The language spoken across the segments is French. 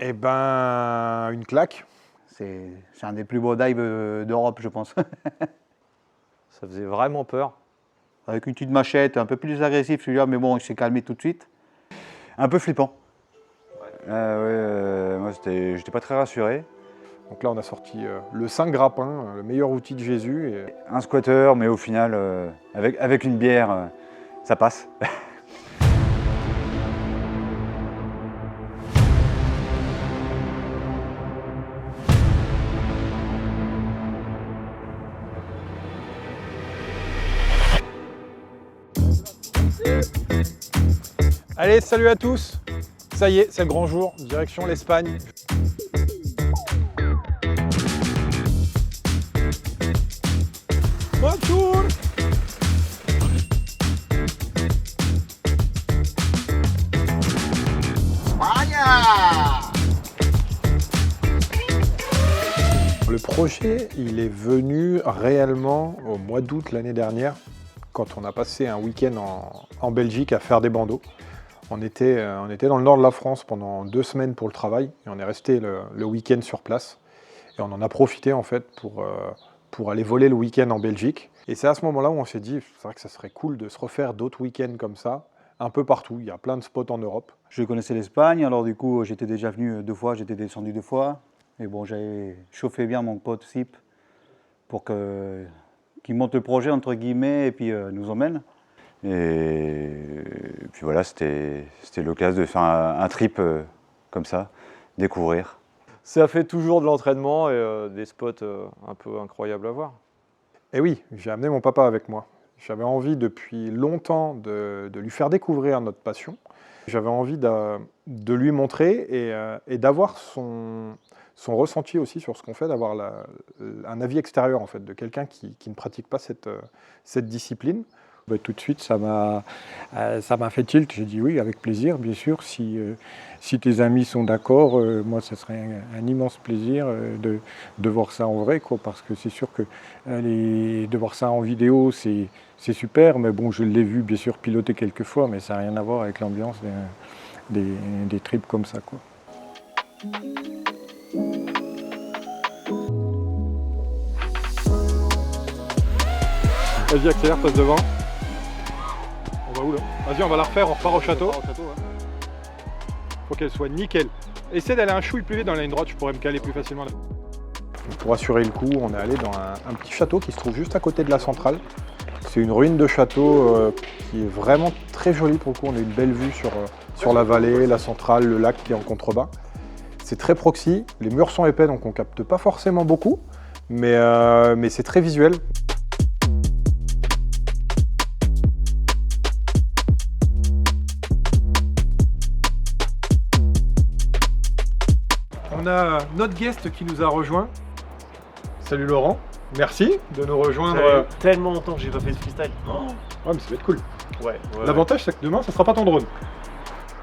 Eh ben, une claque. C'est un des plus beaux dives d'Europe, je pense. Ça faisait vraiment peur. Avec une petite machette, un peu plus agressif celui-là, mais bon, il s'est calmé tout de suite. Un peu flippant. Moi j'étais pas très rassuré. Donc là, on a sorti le 5 grappin, le meilleur outil de Jésus. Et... Un squatter, mais au final, avec une bière, ça passe. Allez, salut à tous. Ça y est, c'est le grand jour, direction l'Espagne. Bonjour. Le projet, il est venu réellement au mois d'août l'année dernière, quand on a passé un week-end en Belgique à faire des bandeaux. On était dans le nord de la France pendant 2 semaines pour le travail, et on est resté le week-end sur place. Et on en a profité en fait pour aller voler le week-end en Belgique. Et c'est à ce moment-là où on s'est dit, c'est vrai que ça serait cool de se refaire d'autres week-ends comme ça, un peu partout. Il y a plein de spots en Europe. Je connaissais l'Espagne, alors du coup, j'étais déjà venu 2 fois, j'étais descendu 2 fois. Et bon, j'avais chauffé bien mon pote Sip pour qu'il monte le projet, entre guillemets, et puis nous emmène. Et puis voilà, c'était l'occasion de faire un trip comme ça, découvrir. Ça fait toujours de l'entraînement et des spots un peu incroyables à voir. Et oui, j'ai amené mon papa avec moi. J'avais envie depuis longtemps de lui faire découvrir notre passion. J'avais envie de lui montrer et d'avoir son ressenti aussi sur ce qu'on fait, d'avoir un avis extérieur en fait, de quelqu'un qui ne pratique pas cette discipline. Bah, tout de suite, ça m'a fait tilt. J'ai dit oui, avec plaisir, bien sûr. Si tes amis sont d'accord, moi, ça serait un immense plaisir de voir ça en vrai, quoi, parce que c'est sûr que de voir ça en vidéo, c'est super. Mais bon, je l'ai vu, bien sûr, piloter quelques fois, mais ça n'a rien à voir avec l'ambiance des trips comme ça, quoi. Vas-y, accélère, passe devant. On va où là? Vas-y, on va la refaire, on repart au château. Faut qu'elle soit nickel. Essaie d'aller un chouille plus vite dans la ligne droite, je pourrais me caler plus facilement là. Pour assurer le coup, on est allé dans un petit château qui se trouve juste à côté de la centrale. C'est une ruine de château qui est vraiment très jolie pour le coup. On a une belle vue sur la vallée, la centrale, le lac qui est en contrebas. C'est très proxy, les murs sont épais donc on capte pas forcément beaucoup, mais c'est très visuel. On a notre guest qui nous a rejoint. Salut Laurent, merci de nous rejoindre. Ça fait tellement longtemps que j'ai pas fait de freestyle. Ouais, mais ça va être cool. Ouais. L'avantage, c'est que demain, ça sera pas ton drone.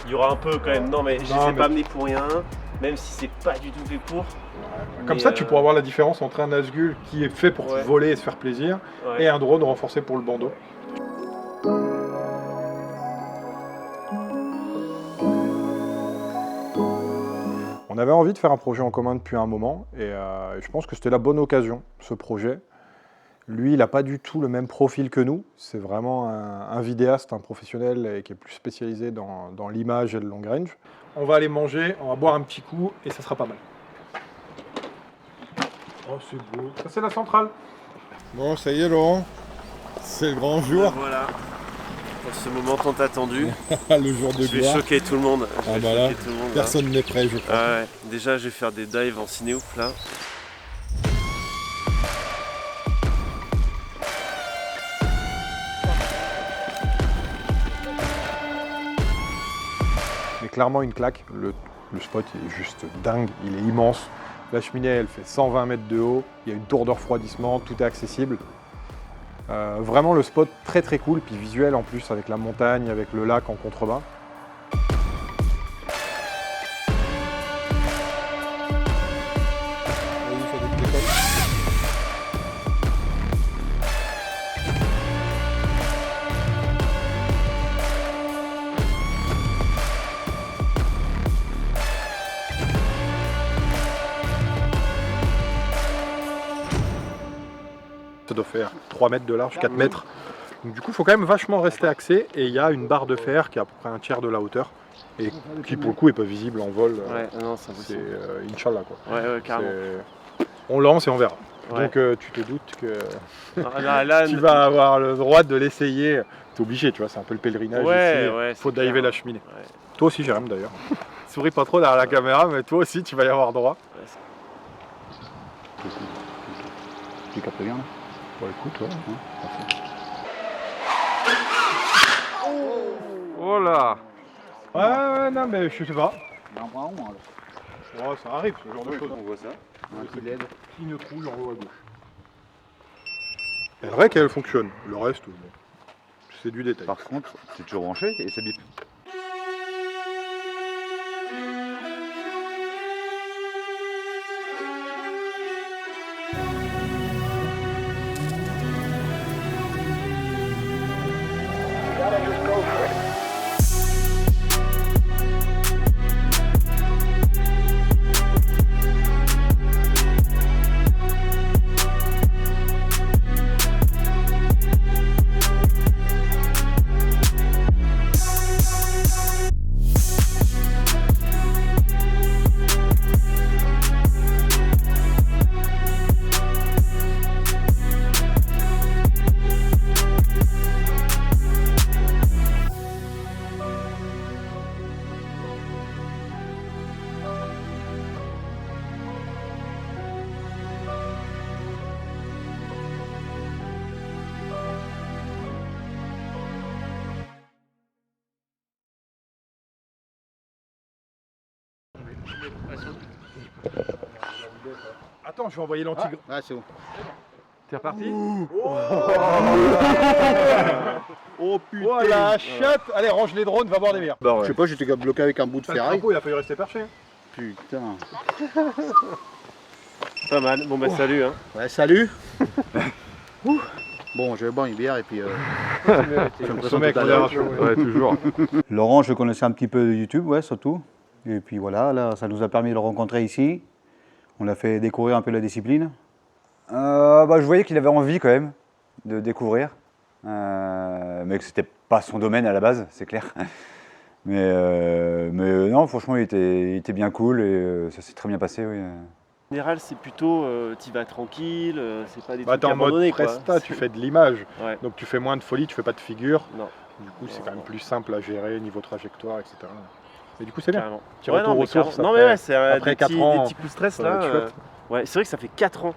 Il y aura un peu quand même. Non, mais je les ai pas amenés pour rien, même si c'est pas du tout fait pour. Comme ça, tu pourras voir la différence entre un Nazgul qui est fait pour voler et se faire plaisir et un drone renforcé pour le bandeau. On avait envie de faire un projet en commun depuis un moment et je pense que c'était la bonne occasion, ce projet. Lui, il n'a pas du tout le même profil que nous. C'est vraiment un vidéaste, un professionnel et qui est plus spécialisé dans l'image et le long range. On va aller manger, on va boire un petit coup et ça sera pas mal. Oh, c'est beau. Ça, c'est la centrale. Bon, ça y est, Laurent. C'est le grand jour. Voilà. Pour ce moment tant attendu. Le jour de Je vais gloire. choquer tout le monde. Ah bah là, personne n'est prêt, je crois. Ah ouais. Déjà, je vais faire des dives en cinéouf là. Mais clairement une claque. Le spot il est juste dingue, il est immense. La cheminée, elle fait 120 mètres de haut. Il y a une tour de refroidissement, tout est accessible. Vraiment le spot très très cool, puis visuel en plus avec la montagne, avec le lac en contrebas. Ça doit faire 3 mètres de large, 4 mètres. Donc du coup, il faut quand même vachement rester axé. Et il y a une barre de fer qui est à peu près un tiers de la hauteur. Et qui pour le coup est pas visible en vol. Ouais, non, c'est C'est impossible. Inch'Allah quoi. Ouais, carrément. On lance et on verra. Ouais. Donc tu te doutes que Là, tu vas avoir le droit de l'essayer. T'es obligé, tu vois, c'est un peu le pèlerinage Ouais, ici. ouais, Faut c'est diver clair. la cheminée. Ouais. Toi aussi, Jérôme d'ailleurs. Souris pas trop derrière la caméra, mais toi aussi, tu vas y avoir droit. Tu captes bien là? Bon, écoute, ouais. Oh là! Ouais, non, mais je sais pas. Il en prend un moins là. Ouais, ça arrive, ce genre de choses. On voit ça. Un qui l'aide. Clignote rouge en haut à gauche. C'est vrai qu'elle fonctionne. Le reste, bon, c'est du détail. Par contre, c'est toujours branché et ça bip. Attends, je vais envoyer l'antigre. Ah, c'est bon. T'es reparti? Oh putain! Oh la chatte! Allez, range les drones, va voir des bières. Je sais pas, j'étais bloqué avec un bout de Le ferraille. crapaud, il a failli rester perché. Putain. Pas mal. Bon, bah, salut. Hein. Ouais, salut. Ouh. Bon, je vais boire une bière et puis. Je me présente tout à l'heure. Ouais, toujours. Laurent, je le connaissais un petit peu de YouTube, ouais, surtout. Et puis voilà, là, ça nous a permis de le rencontrer ici. On l'a fait découvrir un peu la discipline. Je voyais qu'il avait envie quand même de découvrir, mais que c'était pas son domaine à la base, c'est clair. Mais non, franchement, il était bien cool et ça s'est très bien passé, oui. En général, c'est plutôt, tu vas tranquille, c'est pas des Bah, trucs t'es en mode abandonnés, quoi. presta, tu fais de l'image. Ouais. Donc tu fais moins de folie, tu fais pas de figure. Non, Du coup, c'est quand même plus simple à gérer niveau trajectoire, etc. Et du coup, c'est bien. carrément. Petit retour non, aux mais carrément. sources Non, après- mais ouais, c'est après des 4 petits, ans, des petits coups de stress ça va là. être chouette. Ouais, c'est vrai que ça fait 4 ans.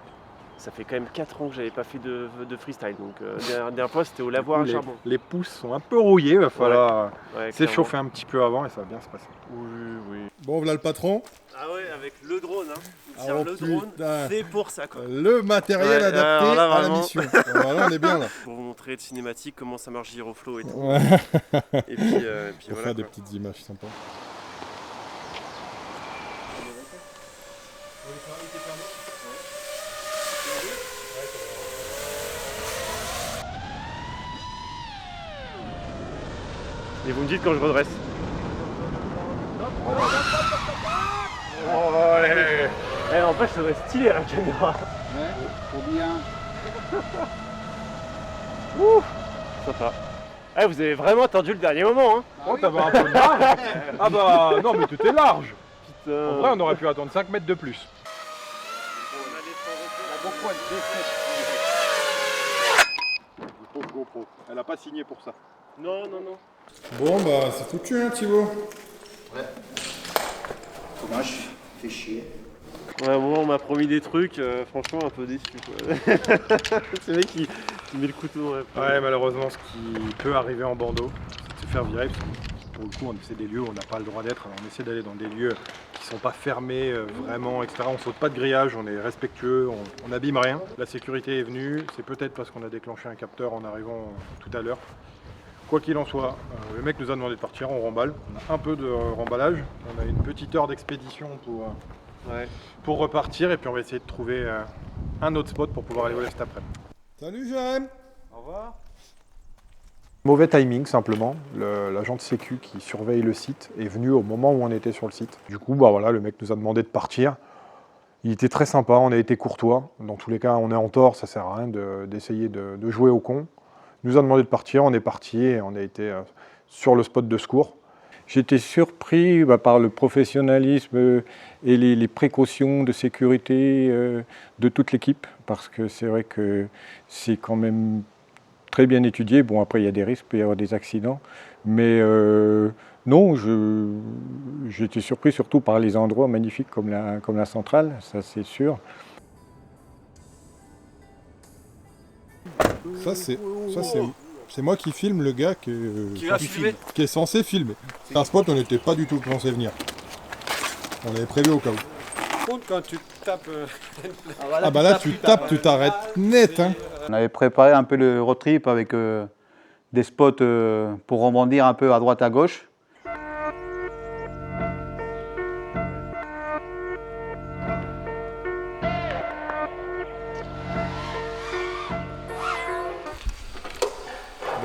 Ça fait quand même 4 ans que j'avais pas fait de freestyle. Donc, la dernière fois, c'était au lavoir à les, charbon. les pouces sont un peu rouillés, il va falloir Ouais, s'échauffer un petit peu avant et ça va bien se passer. Oui. Bon, voilà le patron. Ah ouais, avec le drone, hein. Ah, Tiens, oh, le drone, putain. c'est pour ça, quoi. Le matériel Ouais, adapté alors là, à la vraiment. mission. Voilà, on est bien là. Pour vous montrer de cinématique comment ça marche Giroflow et tout. Ouais. Et puis Pour voilà. faire des quoi. petites images sympas. Et vous me dites quand je redresse. Eh, n'empêche, ça doit être stylé la caméra. Ouais, trop bien. Sympa. Eh, vous avez vraiment attendu le dernier moment, hein. Oh, t'avais un peu de marge. Ah bah non, mais tout est large. Putain. En vrai, on aurait pu attendre 5 mètres de plus. GoPro. Elle a pas signé pour ça. Non. Bon, bah, c'est foutu, hein, Thibaut. Dommage, fait chier. Ouais, bon, on m'a promis des trucs, franchement, un peu déçu, quoi. C'est le mec qui met le couteau dans la peau. Ouais, malheureusement, ce qui peut arriver en bandeau, c'est de se faire virer. Parce que pour le coup, on essaie des lieux où on n'a pas le droit d'être. Alors, on essaie d'aller dans des lieux qui sont pas fermés vraiment, etc. On saute pas de grillage, on est respectueux, on n'abîme rien. La sécurité est venue. C'est peut-être parce qu'on a déclenché un capteur en arrivant tout à l'heure. Quoi qu'il en soit, le mec nous a demandé de partir, on remballe. On a un peu de remballage. On a une petite heure d'expédition pour repartir. Et puis on va essayer de trouver un autre spot pour pouvoir aller voler cet après-midi. Salut, Jérém. Au revoir. Mauvais timing simplement. L'agent de sécu qui surveille le site est venu au moment où on était sur le site. Du coup, bah voilà, le mec nous a demandé de partir. Il était très sympa, on a été courtois. Dans tous les cas, on est en tort, ça sert à rien d'essayer de jouer au con. Il nous a demandé de partir, on est parti et on a été sur le spot de secours. J'étais surpris par le professionnalisme et les précautions de sécurité de toute l'équipe, parce que c'est vrai que c'est quand même très bien étudié. Bon, après, il y a des risques, il peut y avoir des accidents, mais non, j'étais surpris surtout par les endroits magnifiques comme la centrale, ça c'est sûr. Ça, c'est moi qui filme le gars qui est censé filmer. C'est un spot, on n'était pas du tout censé venir. On avait prévu au cas où. Contre, quand tu tapes. Ah bah là, tu tapes, tu t'arrêtes net. Hein. On avait préparé un peu le road trip avec des spots pour rebondir un peu à droite à gauche.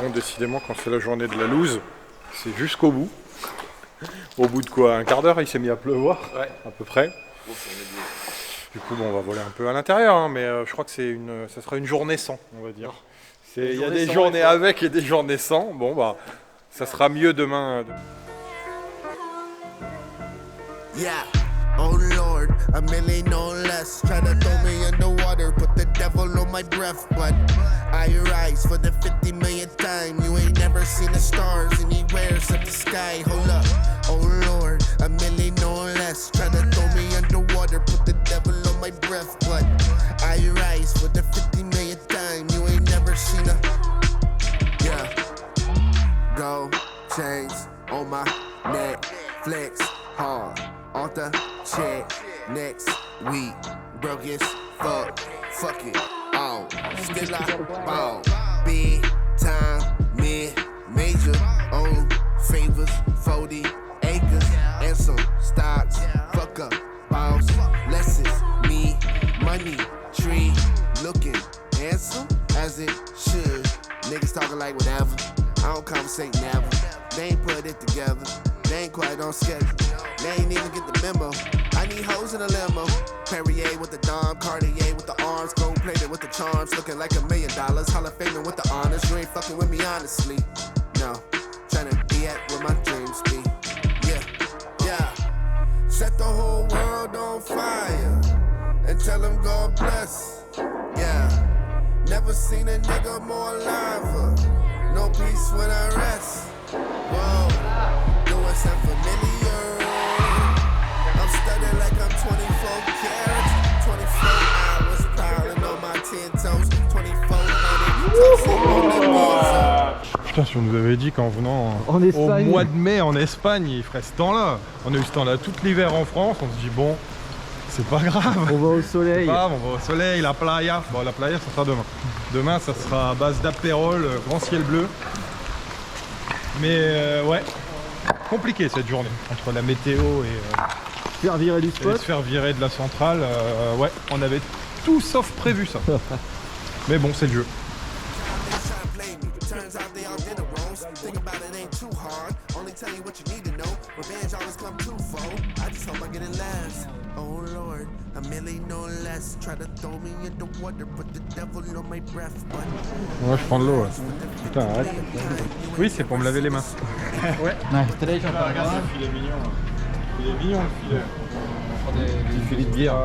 Bon, décidément, quand c'est la journée de la loose, c'est jusqu'au bout. Au bout de quoi, un quart d'heure, il s'est mis à pleuvoir, à peu près. Du coup, bon, on va voler un peu à l'intérieur, hein, mais je crois que ça sera une journée sans, on va dire. Il y a des journées avec et des journées sans. Bon, bah, ça sera mieux demain. Yeah. Oh Lord, a million or less. Try to throw me underwater, put the devil on my breath. But I rise for the 50 millionth time. You ain't never seen the stars anywhere except the sky. Hold up, oh Lord, a million or less. Try to throw me underwater, put the devil on my breath. But I rise for the 50 millionth time. You ain't never seen a, yeah. Gold chains on my neck, flex hard. Off the check next week, broke as fuck it all. Still I ball, big time, major, old favors, 40 acres, and some stocks. Fuck up, boss, lessons, me, money, tree, looking handsome as it should. Niggas talking like whatever, I don't conversate never. They ain't put it together, they ain't quite on schedule. They ain't even get the memo. I need hoes in a limo. Perrier with the Dom, Cartier with the arms, gold plated with the charms, looking like $1 million. Hall of Fame with the honors. You ain't fucking with me honestly. No, tryna be at where my dreams be. Yeah. Set the whole world on fire and tell them God bless. Yeah. Never seen a nigga more alive. No peace when I rest. Whoa, doing something familiar. I'm studying like I'm 24 carats, 24 hours prowling on my 10 toes, 2400 Putain, si on nous avait dit qu'en venant au mois de mai en Espagne, il ferait ce temps-là. On a eu ce temps-là tout l'hiver en France, on se dit bon, c'est pas grave. On va au soleil. On va au soleil, la playa. Bon, la playa, ça sera demain. Demain, ça sera à base d'apérol, grand ciel bleu. Mais ouais, compliqué cette journée, entre la météo et Faire virer du et spot. se faire virer de la centrale. Ouais, on avait tout sauf prévu ça. Mais bon, c'est le jeu. Moi je prends de l'eau. Putain, arrête. Oui, c'est pour me laver les mains. Ouais. Il est mignon. Il est mignon le filet. Petit filet de bière.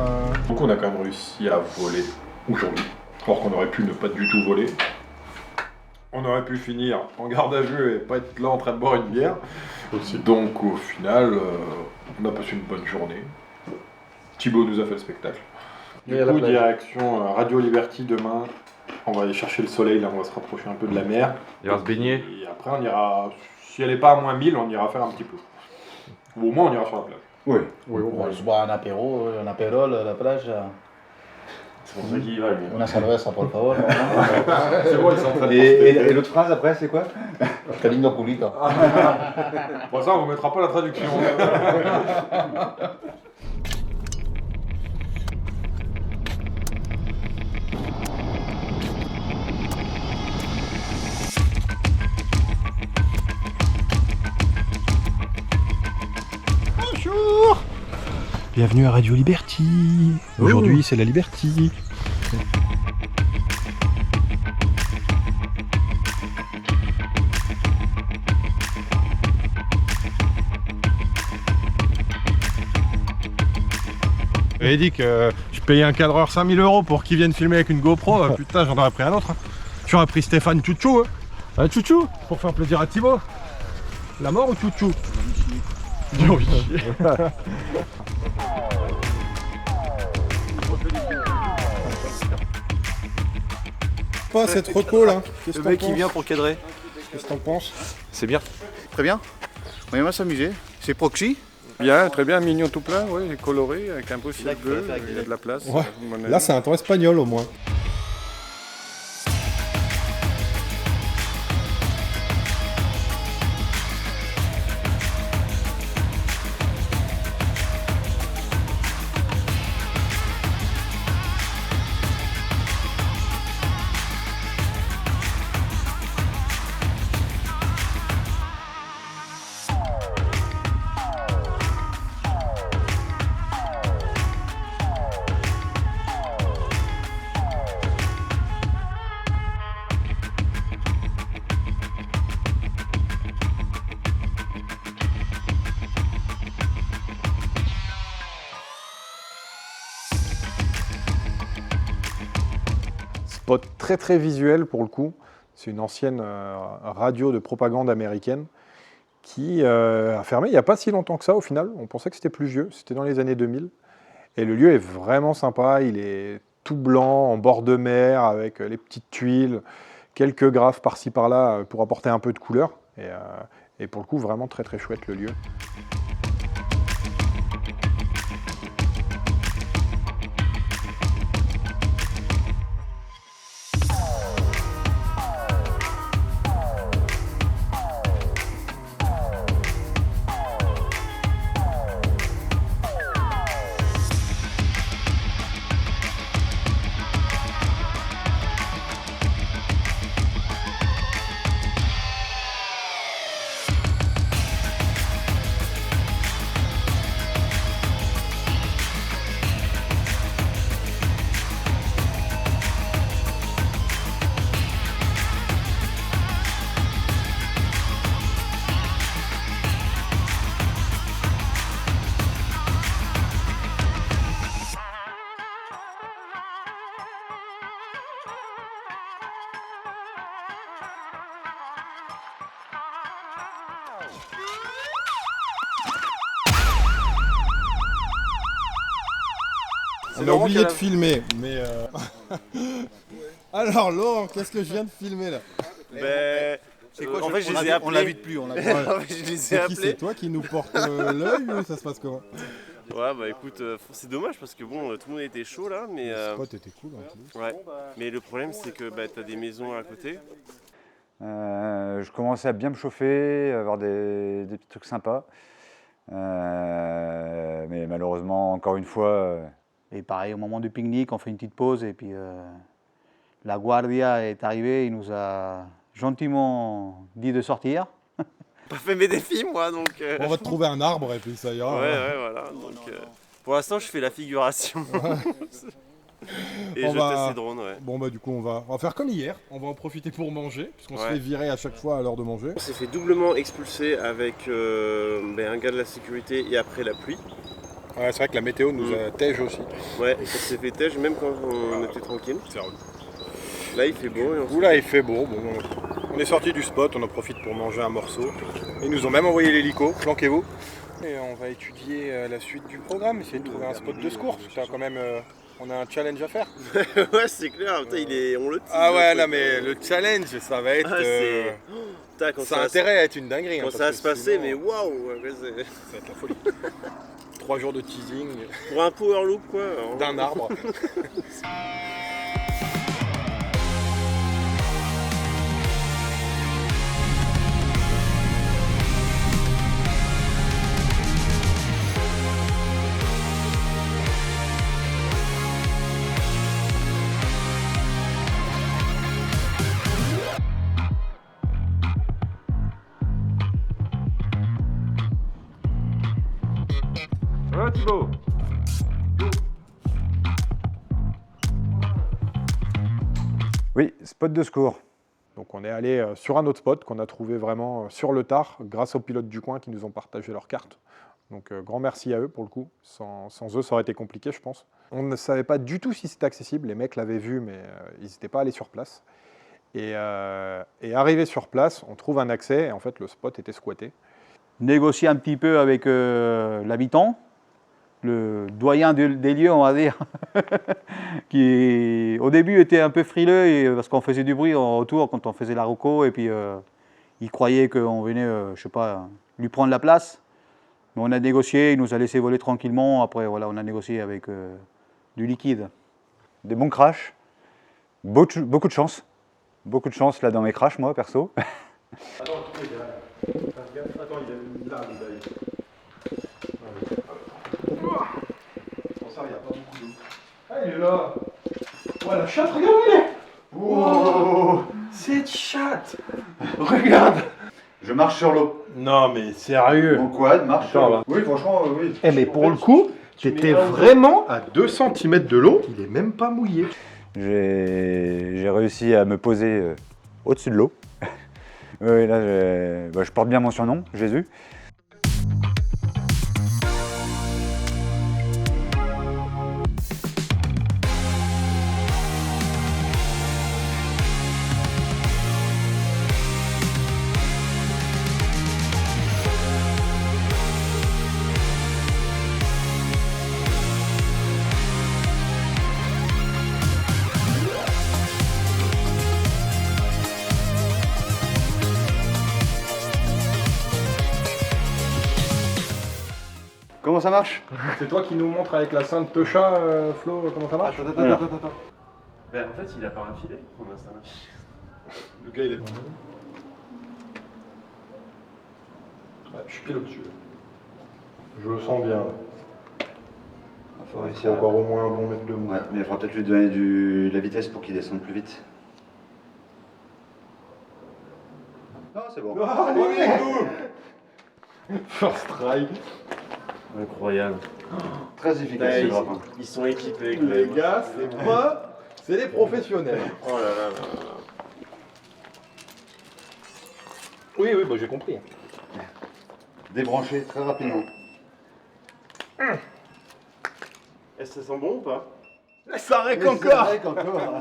Donc on a quand même réussi à voler aujourd'hui, alors qu'on aurait pu ne pas du tout voler. On aurait pu finir en garde à vue et pas être là en train de boire une bière aussi. Donc au final, on a passé une bonne journée. Thibaut nous a fait le spectacle. Du coup, direction Radio Liberty demain. On va aller chercher le soleil, là on va se rapprocher un peu de la mer. Il va se baigner. Et après on ira, si elle n'est pas à moins 1000, on ira faire un petit peu. Ou au moins on ira sur la plage. Oui. On va se boire un apéro, un apérol à la plage. C'est pour ça qu'il y va lui. Una cerveza, por favor. C'est bon, ils sont en train de Et l'autre phrase après, c'est quoi? Qué lindo culito. Pour ça, on ne mettra pas la traduction. Bienvenue à Radio Liberty. Aujourd'hui, c'est la Liberty. J'avais dit que je payais un cadreur 5000 € pour qu'il vienne filmer avec une GoPro. Putain, j'en aurais pris un autre. Hein. J'aurais pris Stéphane Chouchou. Hein. Chouchou, pour faire plaisir à Thibaut. La mort ou Chouchou? Oui. Pas cette reco là. Qu'est-ce Le que mec t'en qui penses? vient pour cadrer. Qu'est-ce que t'en penses? C'est bien. Très bien. On va s'amuser. C'est Proxy. Bien, très bien, mignon tout plein, oui, coloré, avec un beau ciel bleu, il y a de la place. Ouais. Là, c'est un ton espagnol au moins. Spot très très visuel pour le coup. C'est une ancienne radio de propagande américaine qui a fermé il n'y a pas si longtemps que ça au final. On pensait que c'était plus vieux, c'était dans les années 2000. Et le lieu est vraiment sympa, il est tout blanc, en bord de mer, avec les petites tuiles, quelques graphes par-ci par-là pour apporter un peu de couleur. Et pour le coup, vraiment très très chouette le lieu. On a oublié de filmer, mais... Alors Laurent, qu'est-ce que je viens de filmer là? C'est quoi, en fait, je les ai on appelés. l'invite plus. On l'invite. En fait, je les ai C'est qui, c'est appelés. toi qui nous porte l'œil ou ça se passe comment? Ouais, bah écoute, c'est dommage parce que bon, tout le monde était chaud là, mais. Le spot était cool en plus. Ouais. Mais le problème, c'est que bah, t'as des maisons à côté. Je commençais à bien me chauffer, à avoir des petits trucs sympas. Mais malheureusement, encore une fois, Et pareil, au moment du pique-nique, on fait une petite pause et puis la Guardia est arrivée, il nous a gentiment dit de sortir. Pas fait mes défis, moi, donc. On va te trouver un arbre et puis ça ira. Ouais, hein. ouais, voilà. Donc, pour l'instant, je fais la figuration. Et On je va- teste les drones, ouais. Bon bah du coup on va faire comme hier, on va en profiter pour manger, puisqu'on se Ouais. fait virer à chaque fois à l'heure de manger. On s'est fait doublement expulser avec un gars de la sécurité et après la pluie. Ouais, c'est vrai que la météo nous a tège aussi. Ouais, et ça s'est fait tège même quand on était tranquille. Là, il fait beau. Et on Là il fait beau, bon, on est sorti du spot, on en profite pour manger un morceau. Ils nous ont même envoyé l'hélico, planquez-vous. Et on va étudier la suite du programme, essayer de trouver un spot de secours. Putain, quand même, on a un challenge à faire. ouais, c'est clair, putain, on le tease, Ah ouais, le non truc. mais le challenge, ça va être... Ah, c'est... Putain, quand ça a va- intérêt à être une dinguerie. Quand hein, ça parce va que se passer, sinon, mais waouh ouais, ça va être la folie. 3 jours de teasing Pour un power loop, quoi. alors. d'un arbre. Ouais Thibaut, Oui, spot de secours. Donc on est allé sur un autre spot qu'on a trouvé vraiment sur le tard grâce aux pilotes du coin qui nous ont partagé leurs cartes. Donc grand merci à eux pour le coup. Sans eux, ça aurait été compliqué, je pense. On ne savait pas du tout si c'était accessible. Les mecs l'avaient vu, mais ils n'étaient pas allés sur place. Et arrivé sur place, on trouve un accès et en fait le spot était squatté. Négocier un petit peu avec l'habitant, le doyen des lieux, on va dire, qui au début était un peu frileux parce qu'on faisait du bruit en retour quand on faisait la roco et puis il croyait qu'on venait, je sais pas, lui prendre la place. Mais on a négocié, il nous a laissé voler tranquillement. Après, voilà, on a négocié avec du liquide. Des bons crashs. Beaucoup de chance. Beaucoup de chance là dans mes crashs, moi, perso. Attends, il est là. Attends, il est là, Bon, ça, il n'y a pas beaucoup d'eau. Ah, il est là. Ouais, la chatte, regarde où il est. Oh, cette chatte. Regarde. Je marche sur l'eau. Non, mais sérieux. Mon quad marche sur l'eau. Oui, franchement, oui. Eh, mais pour le coup, t'étais vraiment à 2 cm de l'eau. Il est même pas mouillé. J'ai réussi à me poser au-dessus de l'eau. Oui, là, je porte bien mon surnom, Jésus. Comment ça marche? C'est toi qui nous montres avec la Sainte Techa, Flo, comment ça marche? Attends. Ben, en fait, il a pas un filet. Comment ça marche? Le gars, il est... Ouais, je suis pile au-dessus. Je le sens bien. Il faut encore au moins un bon mètre de mou. Ouais, mais il faudra peut-être lui donner de la vitesse pour qu'il descende plus vite. Non, c'est bon. First try. Incroyable. Très efficace, ce grappin. Ils sont équipés. Les gars, c'est pas... C'est des professionnels. Oh là là là là. Oui, bah j'ai compris. Débrancher très rapidement. Est-ce que ça sent bon ou pas? Ça règle Oui, encore. c'est vrai qu'encore.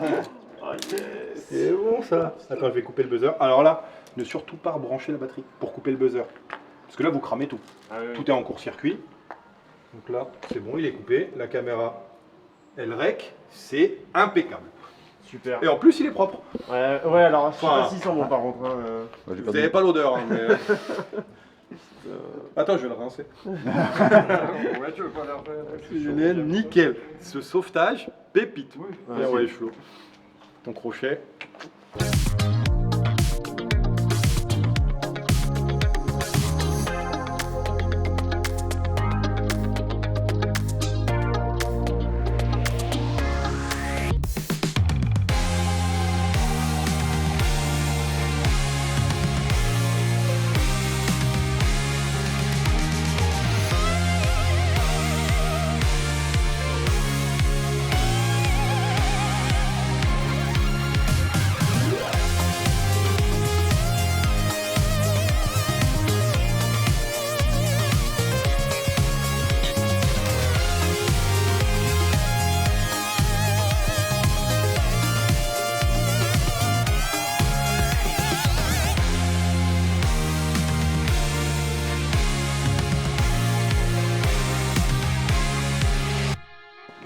Ah yes. C'est bon ça. Attends, je vais couper le buzzer. Alors là, ne surtout pas rebrancher la batterie pour couper le buzzer. Parce que là, vous cramez tout. Ah oui. Tout est en court-circuit. Donc là, c'est bon, il est coupé. La caméra, elle rec. C'est impeccable. Super. Et en plus, il est propre. Ouais, alors je sais Enfin, pas s'ils sont bons par contre. Hein, Bah, Vous n'avez pas l'odeur. Hein, mais... Attends, je vais le rincer. Ouais, tu veux pas leur faire. Julien, nickel. Ce sauvetage, pépite. Bien, Vas-y. ouais, Flo. Ton crochet.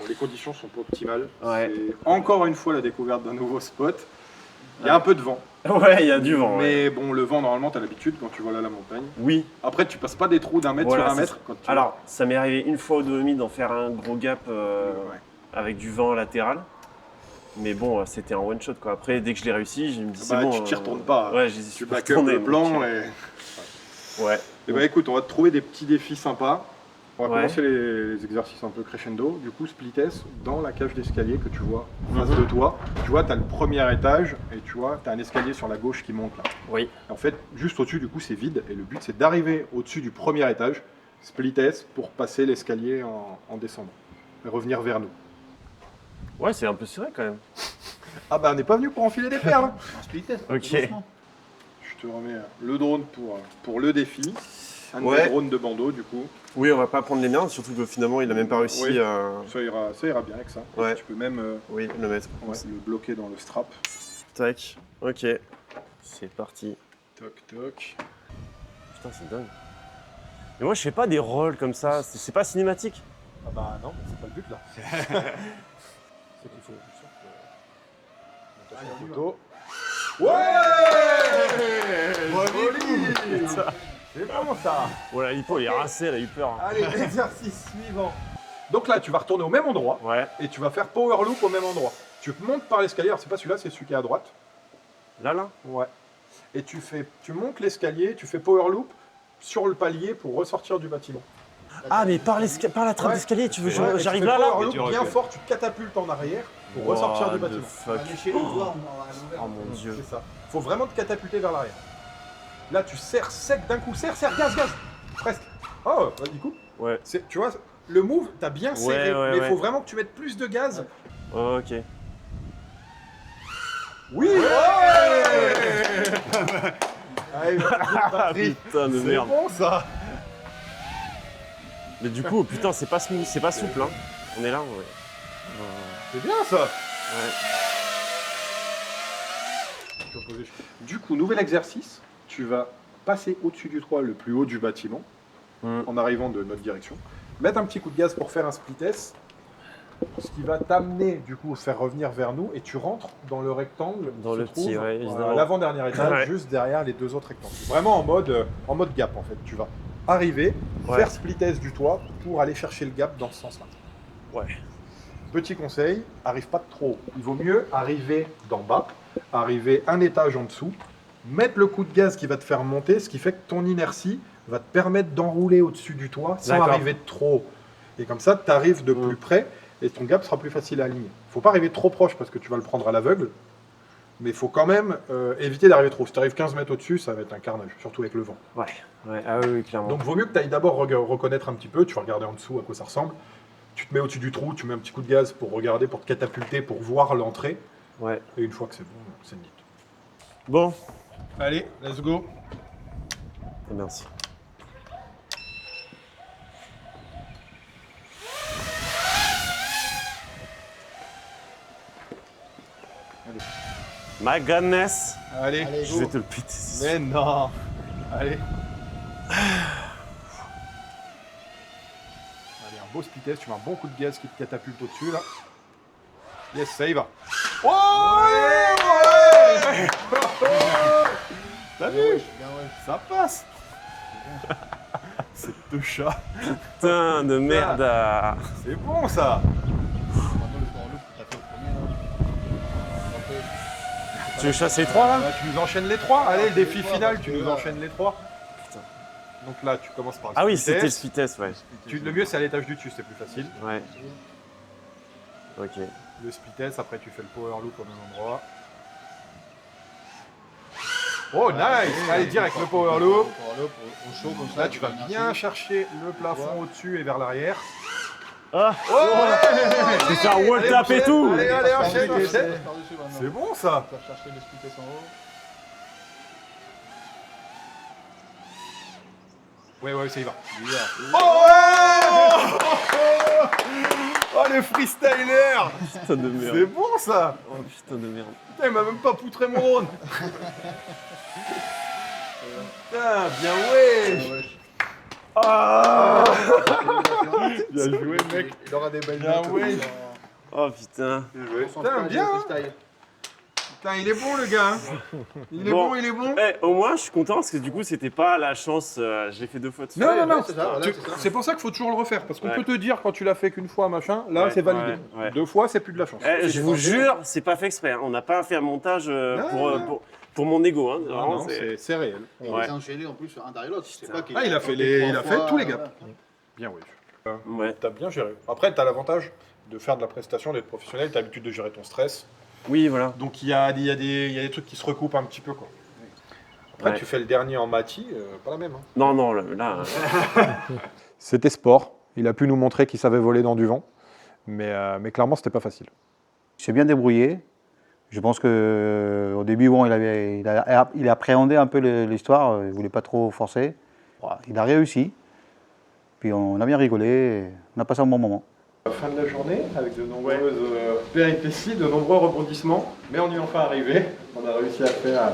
Les conditions sont pas optimales. Ouais. C'est encore une fois la découverte d'un nouveau spot. Il y a un peu de vent. Ouais, il y a du vent. Mais bon, le vent, normalement, tu as l'habitude quand tu voles à la montagne. Oui. Après, tu passes pas des trous d'1 mètre Voilà, sur 1 c'est mètre. ça. Quand tu... Alors, ça m'est arrivé une fois au Dolomite d'en faire un gros gap Ouais. avec du vent latéral. Mais bon, c'était un one shot quoi. Après, dès que je l'ai réussi, je me dis c'est Bah, bon. tu t'y retournes pas. Ouais, j'y Tu suis back up retourné, le donc, plan et... Ouais. Et bah écoute, on va te trouver des petits défis sympas. On va Ouais. commencer les exercices un peu crescendo. Du coup, split S dans la cage d'escalier que tu vois en face de toi. Tu vois, tu as le premier étage et tu vois, tu as un escalier sur la gauche qui monte là. Oui. Et en fait, juste au-dessus, du coup, c'est vide. Et le but, c'est d'arriver au-dessus du premier étage, split S, pour passer l'escalier en descendant. et revenir vers nous. Ouais, c'est un peu serré quand même. Ah bah on n'est pas venu pour enfiler des perles. Ok. Je te remets le drone pour le défi. Un Ouais. drone de bandeau du coup. Oui, on va pas prendre les miens, surtout que finalement il a même pas réussi Oui. à. Ça ira bien avec ça. Ouais. Tu peux même Oui, le mettre. le bloquer dans le strap. Tac. Ok. C'est parti. Toc toc. Putain, c'est dingue. Mais moi, je fais pas des rôles comme ça. C'est pas cinématique. Ah bah non, c'est pas le but là. C'est qu'il faut une photo. Ouais. C'est bon ça. Voilà, l'hippo, il est rincé, il a eu peur. Allez, exercice suivant. Donc là, tu vas retourner au même endroit Ouais. et tu vas faire power loop au même endroit. Tu montes par l'escalier, alors c'est pas celui-là, c'est celui qui est à droite. Là. Ouais. Et tu montes l'escalier, tu fais power loop sur le palier pour ressortir du bâtiment. Ah, mais par la trappe d'escalier, tu veux Ouais, et tu j'arrive fais là power loop bien fort, tu catapultes en arrière pour ressortir du bâtiment. Fuck. Oh mon dieu. C'est ça. Faut vraiment te catapulter vers l'arrière. Là, tu serres sec d'un coup. Serre, gaz. Presque. Oh, vas-y, coupe. Ouais. Tu vois, le move, t'as bien serré, Ouais, mais il ouais. faut vraiment que tu mettes plus de gaz. Ok. Oui. Allez, Ah putain de c'est merde. bon ça. Mais du coup, putain, c'est pas smooth, c'est pas souple, hein. On est là, ouais. C'est bien ça. Ouais. Tu vas poser- Du coup, nouvel exercice. Tu vas passer au-dessus du toit le plus haut du bâtiment en arrivant de notre direction. Mettre un petit coup de gaz pour faire un split S. Ce qui va t'amener du coup se faire revenir vers nous et tu rentres dans le rectangle Dans qui le se petit, trouve, ouais, à évidemment. l'avant-dernier étage, Ouais. juste derrière les deux autres rectangles. Vraiment en mode gap en fait. Tu vas arriver, Ouais. faire split S du toit pour aller chercher le gap dans ce sens-là. Ouais. Petit conseil, arrive pas de trop haut. Il vaut mieux arriver d'en bas, arriver un étage en dessous, mettre le coup de gaz qui va te faire monter, ce qui fait que ton inertie va te permettre d'enrouler au-dessus du toit sans D'accord. arriver de trop haut. Et comme ça, tu arrives de plus près et ton gap sera plus facile à aligner. Faut pas arriver trop proche parce que tu vas le prendre à l'aveugle, mais il faut quand même éviter d'arriver trop. Si tu arrives 15 mètres au-dessus, ça va être un carnage, surtout avec le vent. Ouais. Ah oui, clairement. Donc vaut mieux que tu ailles d'abord reconnaître un petit peu, tu vas regarder en dessous à quoi ça ressemble. Tu te mets au-dessus du trou, tu mets un petit coup de gaz pour regarder, pour te catapulter, pour voir l'entrée. Ouais. Et une fois que c'est bon, c'est nickel. Bon. Allez, let's go. Merci. My goodness. Allez, Je vais te le péter. c'est sûr. Mais non. Allez. Allez, un beau split test, tu mets un bon coup de gaz qui te catapulte au-dessus là. Yes, ça y va. Oh ouais. T'as vu? Ça passe. C'est deux chats. Putain de merde. C'est bon ça. Tu veux chasser les trois là? Tu nous enchaînes les trois. Allez, le défi final, tu nous enchaînes les trois. Putain. Donc là, tu commences par le Ah oui, split c'était le test. speed test, ouais. Le mieux, c'est à l'étage du dessus, c'est plus facile. Ouais. Ok. Le split test, après tu fais le power loop au même endroit. Oh nice! Allez, direct le power loop. Là, tu vas bien chercher le plafond au-dessus et vers l'arrière. Ah! Ouais! Je vais faire wall Allez, tap et enchaîne. tout! Allez, enchaîne. C'est bon ça! chercher le split en haut. Ouais, ça y va. Oh ouais! Oh le freestyler! Putain de merde. C'est bon ça! Oh putain de merde. Putain, il m'a même pas poutré mon drone! Putain, bien ouais! Ah! Bien joué, mec! Il aura des belles Bien notes. ouais! Oh putain. Putain, bien! Putain, il est bon le gars! Hein. Il est Bon. bon, il est bon! Eh, au moins, je suis content parce que du coup, c'était pas la chance. Je l'ai fait 2 fois de suite. Non, c'est ça, voilà, Tu- c'est ça. c'est pour ça qu'il faut toujours le refaire, parce qu'on Ouais. peut te dire quand tu l'as fait qu'une fois, machin, là Ouais, c'est validé. ouais. 2 fois, c'est plus de la chance. Eh, je vous jure, c'est pas fait exprès. Hein. On n'a pas fait un montage pour mon ego. Hein. Vraiment, Non, c'est réel. Et Ouais. ils enchaînés en plus un derrière l'autre. C'est pas qu'il Ah, il a fait tous les gaps. Bien, oui. Ouais. T'as bien géré. Après, t'as l'avantage de faire de la prestation, d'être professionnel, t'as l'habitude de gérer ton stress. Oui, voilà. Donc il y a des trucs qui se recoupent un petit peu, quoi. Après, Ouais. tu fais le dernier en mati, pas la même. Hein. Non, là. C'était sport. Il a pu nous montrer qu'il savait voler dans du vent. Mais clairement, c'était pas facile. Il s'est bien débrouillé. Je pense qu'au début, bon, il appréhendait un peu l'histoire, il ne voulait pas trop forcer. Voilà, il a réussi. Puis on a bien rigolé, et on a passé un bon moment. Fin de la journée, avec de nombreuses péripéties, de nombreux rebondissements, mais on y est enfin arrivé. On a réussi à faire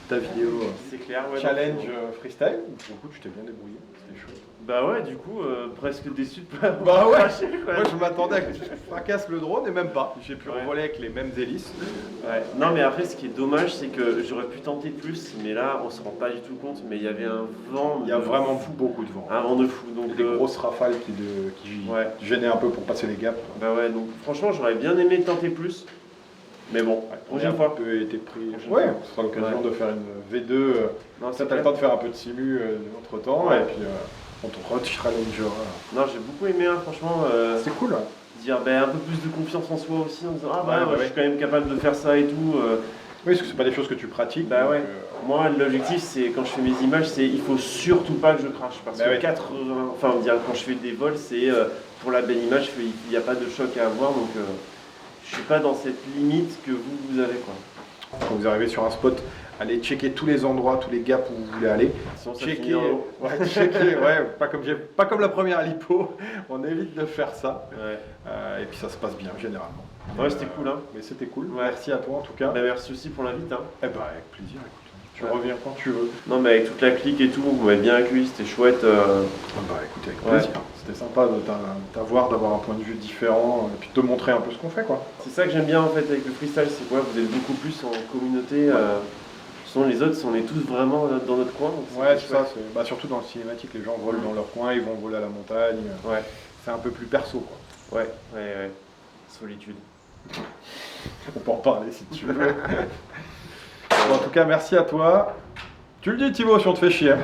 ta vidéo C'est clair, ouais. challenge freestyle. Du coup, tu t'es bien débrouillé, c'était chouette. Bah ouais, du coup, presque déçu de pas Bah avoir ouais, craché, quoi. moi je m'attendais à que je fracasse le drone et même pas. J'ai pu revoler avec les mêmes hélices. Ouais. Non, mais après, ce qui est dommage, c'est que j'aurais pu tenter plus, mais là, on se rend pas du tout compte. Mais il y avait un vent. Il y a vraiment beaucoup de vent. Un vent de fou. Donc, Des grosses rafales qui gênaient un peu pour passer les gaps. Bah ouais, donc franchement, j'aurais bien aimé tenter plus. Mais bon, prochaine fois. Un peu été pris. Ouais, ce sera l'occasion de faire une V2. Non, Ça t'as le temps de faire un peu de simu entre temps. Ouais. Et puis on te re-challenger. Non, j'ai beaucoup aimé, hein, franchement. C'est cool. Dire un peu plus de confiance en soi aussi, en disant ah bah, Ouais, je suis quand même capable de faire ça et tout. Oui, parce que c'est pas des choses que tu pratiques. Bah donc, ouais. Moi, l'objectif, c'est quand je fais mes images, c'est il faut surtout pas que je crache. Parce Bah que ouais. 80, enfin, on dirait, quand je fais des vols, c'est pour la belle image, il n'y a pas de choc à avoir. Donc, je suis pas dans cette limite que vous avez, quoi. Quand vous arrivez sur un spot, allez checker tous les endroits, tous les gaps où vous voulez aller. Sinon, ça Checker, finit dans l'eau. checker, pas comme la première à l'hippo. On évite de faire ça. Ouais. Et puis ça se passe bien généralement. Ouais, c'était cool, hein. Mais c'était cool. Ouais. Merci à toi en tout cas. Bah, merci aussi pour l'invite, hein. Eh ben avec plaisir. Écoute, tu Ouais. reviens quand tu veux. Non, mais avec toute la clique et tout, vous m'avez bien accueilli, c'était chouette. Ah bah écoute, avec plaisir. C'était sympa de t'avoir, d'avoir un point de vue différent, et puis de te montrer un peu ce qu'on fait, quoi. C'est ça que j'aime bien en fait avec le freestyle, c'est quoi, vous êtes beaucoup plus en communauté. Sinon les autres, on est tous vraiment dans notre coin. Donc Ouais, c'est ça. Surtout dans le cinématique, les gens volent dans leur coin, ils vont voler à la montagne. Ouais. C'est un peu plus perso, quoi. Ouais. Solitude. On peut en parler si tu veux. Bon, en tout cas, merci à toi. Tu le dis, Thibaut, si on te fait chier.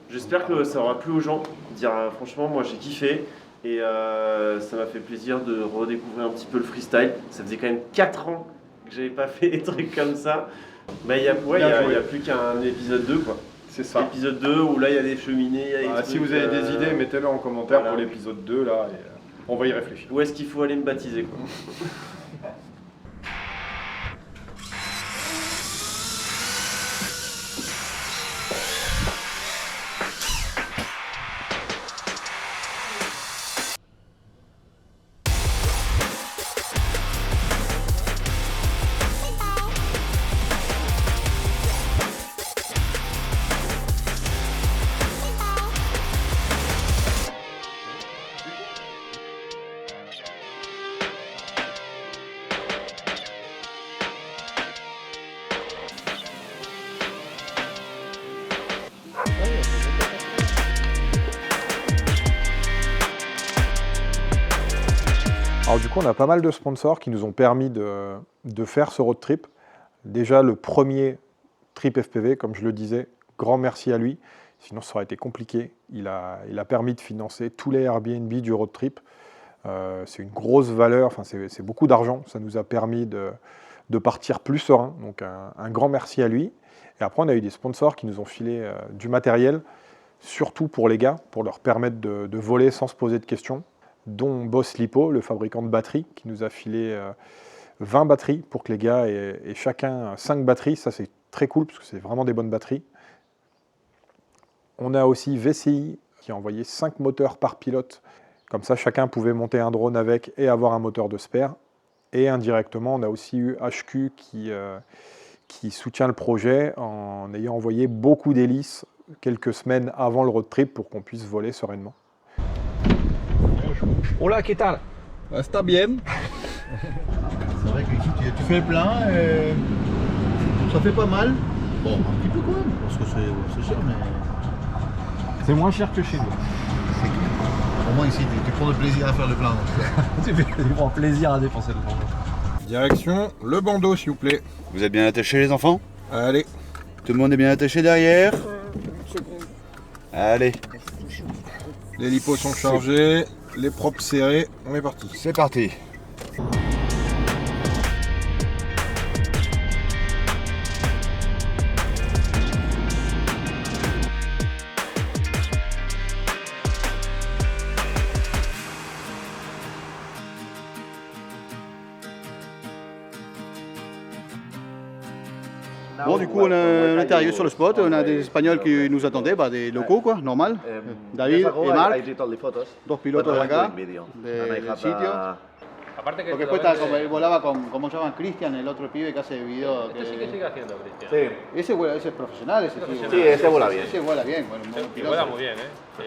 J'espère que ça aura plu aux gens. Dire franchement, moi j'ai kiffé et ça m'a fait plaisir de redécouvrir un petit peu le freestyle. Ça faisait quand même 4 ans que j'avais pas fait des trucs comme ça. Mais il y a plus qu'un épisode 2, quoi. C'est ça. Épisode 2 où là il y a des cheminées. Il y a des Si trucs, vous avez des idées, mettez-le en commentaire voilà. pour l'épisode 2, là. Et, on va y réfléchir. Où est-ce qu'il faut aller me baptiser, quoi. Alors du coup, on a pas mal de sponsors qui nous ont permis de faire ce road trip. Déjà, le premier trip FPV, comme je le disais, grand merci à lui. Sinon, ça aurait été compliqué. Il a permis de financer tous les Airbnb du road trip. C'est une grosse valeur, enfin, c'est beaucoup d'argent. Ça nous a permis de partir plus serein. Donc un grand merci à lui. Et après, on a eu des sponsors qui nous ont filé du matériel, surtout pour les gars, pour leur permettre de voler sans se poser de questions, dont Boss Lipo, le fabricant de batteries, qui nous a filé 20 batteries pour que les gars aient chacun 5 batteries. Ça, c'est très cool, parce que c'est vraiment des bonnes batteries. On a aussi VCI, qui a envoyé 5 moteurs par pilote. Comme ça, chacun pouvait monter un drone avec et avoir un moteur de spare. Et indirectement, on a aussi eu HQ qui soutient le projet en ayant envoyé beaucoup d'hélices quelques semaines avant le road trip pour qu'on puisse voler sereinement. Hola, ¿qué tal? Está bien. C'est vrai que ici tu fais plein et ça fait pas mal. Bon, un petit peu quand même, parce que c'est cher, mais C'est moins cher que chez nous. au moins ici tu prends du plaisir à faire le plein. Tu prends plaisir à dépenser le temps. Direction le bandeau, s'il vous plaît. Vous êtes bien attachés les enfants? Allez, Tout le monde est bien attaché derrière? Allez, les lipos sont chargés, les props serrés, on est parti. c'est parti. Bon, du coup, on est arrivé sur le spot. On a des Espagnols qui nous attendaient, des locaux, quoi, normal. David et Marc, dos pilotos de acá, del sitio. Porque después estaba volaba con, ¿cómo se llama? Cristian, el otro pibe que hace video. Que sí que sigue haciendo, Cristian. Sí. Ese es profesional, ese sí. Sí, ese vuela bien. Ese vuela bien, bueno, Y vuela muy bien, ¿eh? Sí.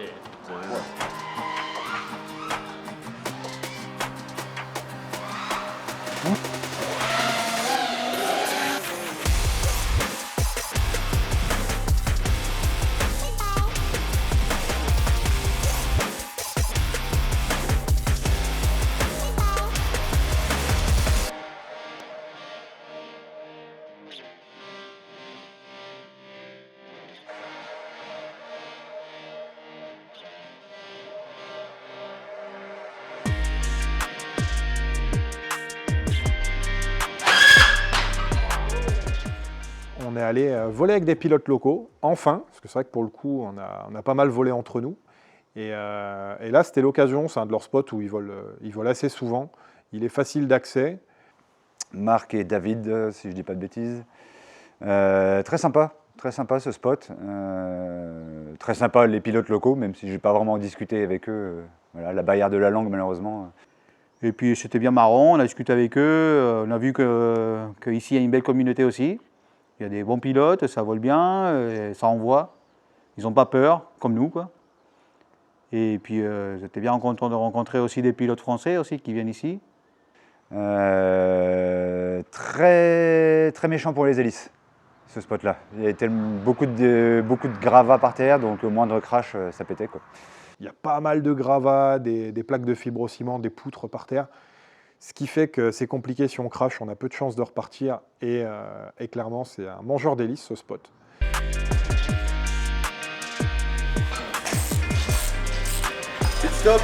On est allé voler avec des pilotes locaux, enfin, parce que c'est vrai que pour le coup, on a pas mal volé entre nous. Et là, c'était l'occasion, c'est un de leurs spots où ils volent assez souvent. Il est facile d'accès. Marc et David, si je ne dis pas de bêtises. Très sympa ce spot. Très sympa les pilotes locaux, même si je n'ai pas vraiment discuté avec eux. Voilà, la barrière de la langue, malheureusement. Et puis c'était bien marrant, on a discuté avec eux, on a vu qu'ici il y a une belle communauté aussi. Il y a des bons pilotes, ça vole bien, ça envoie. Ils n'ont pas peur, comme nous, quoi. Et puis j'étais bien content de rencontrer aussi des pilotes français aussi qui viennent ici. Très méchant pour les hélices, ce spot-là. Il y a beaucoup de gravats par terre, donc au moindre crash, ça pétait, quoi. Il y a pas mal de gravats, des plaques de fibrociment, des poutres par terre. Ce qui fait que c'est compliqué si on crache, on a peu de chances de repartir. Et clairement, c'est un mangeur d'hélices, ce spot. Pit stop.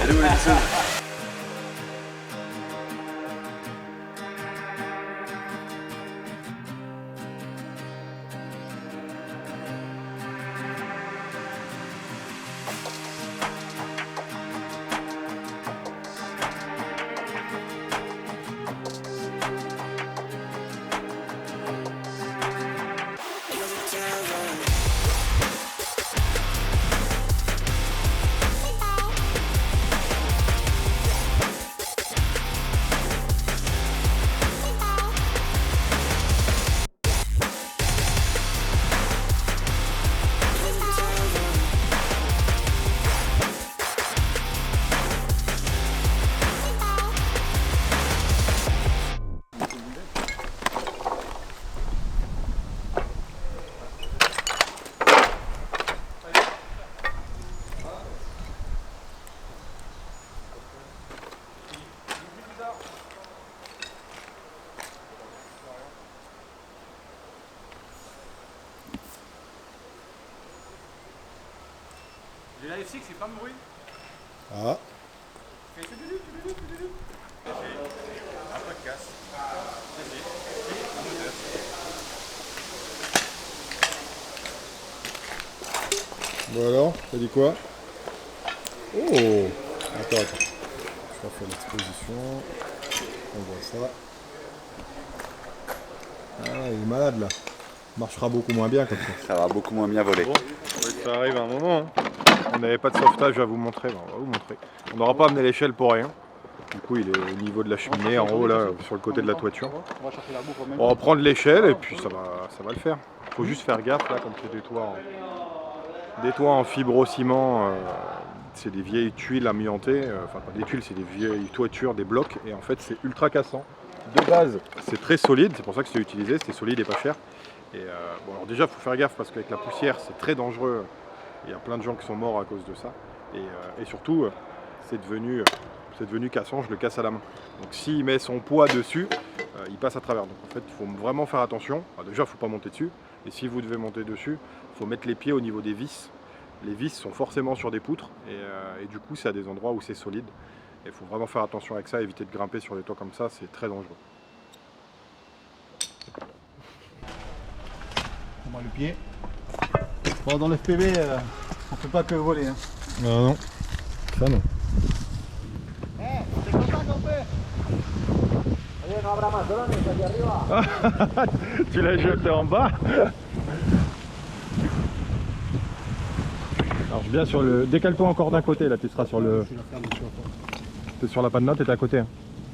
Allez, où les J'ai la F6, c'est pas de bruit. Ah. Un peu de casse. Bon alors, t'as dit quoi? Oh. Attends. Je refais l'exposition. On voit ça. Ah, il est malade là. Marchera beaucoup moins bien comme ça. Ça va beaucoup moins bien voler. Bon, ça arrive à un moment. Hein. On n'avait pas de sauvetage à vous montrer. On va vous montrer. On n'aura pas amené l'échelle pour rien. Du coup, il est au niveau de la cheminée, en haut, là, sur le côté de la toiture. On va prendre l'échelle et puis ça va le faire. Il faut juste faire gaffe, là, comme c'est des toits en fibrociment. C'est des vieilles tuiles amiantées. Enfin, pas des tuiles, c'est des vieilles toitures, des blocs. Et en fait, c'est ultra cassant. De base, c'est très solide. C'est pour ça que c'est utilisé. C'est solide et pas cher. Et bon, alors déjà, il faut faire gaffe parce qu'avec la poussière, c'est très dangereux. Il y a plein de gens qui sont morts à cause de ça. Et surtout, c'est devenu cassant, je le casse à la main. Donc s'il met son poids dessus, il passe à travers. Donc en fait, il faut vraiment faire attention. Alors, déjà, il ne faut pas monter dessus. Et si vous devez monter dessus, il faut mettre les pieds au niveau des vis. Les vis sont forcément sur des poutres. Et du coup, c'est à des endroits où c'est solide. Il faut vraiment faire attention avec ça, éviter de grimper sur des toits comme ça, c'est très dangereux. On met le pied. Bon, dans l'FPV, on ne peut pas que voler. Hein. Non, non. Ça non. C'est comme ça qu'on fait. Tu l'as jeté en bas. Alors bien sur le. Décale-toi encore d'un côté, là tu seras sur le. T'es sur la panne et t'es à côté. Hein.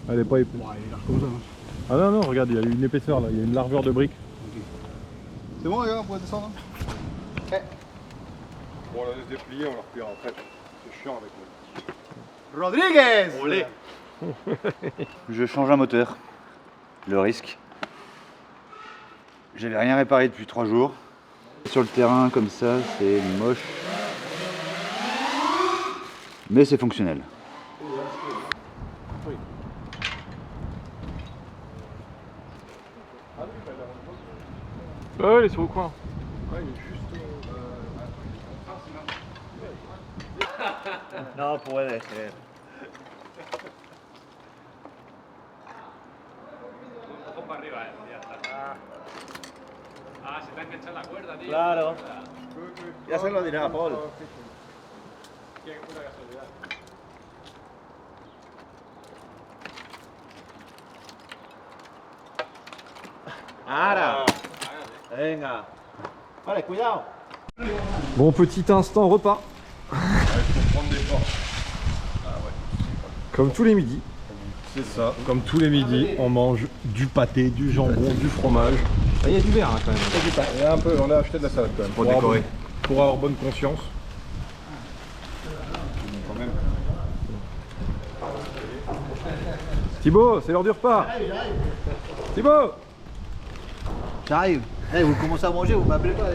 Elle est pas épais. Ah non, non, regarde, il y a une épaisseur là, il y a une largeur de brique. C'est bon les gars, on pourrait descendre. Bon, on la laisse déplier, on la repliera après. C'est chiant avec le. Rodriguez. Olé. Je change un moteur. Le risque. J'avais rien réparé depuis 3 jours. Sur le terrain comme ça, c'est moche. Mais c'est fonctionnel. Ouais, il est sur le coin. Non, pour elle. Claro. Ya se lo diré a Paul. Ahora. Venga. Vale, cuidado. Bon, petit instant repas. Comme tous les midis. C'est ça, comme tous les midis, on mange du pâté, du jambon, du fromage. Il y a du verre hein, quand même. Il y a un peu, on a acheté de la salade quand même. Pour décorer. Pour avoir bonne conscience. Quand même. Thibaut, c'est l'heure du repas. Thibaut. J'arrive. Hey, vous commencez à manger, vous m'appelez pas.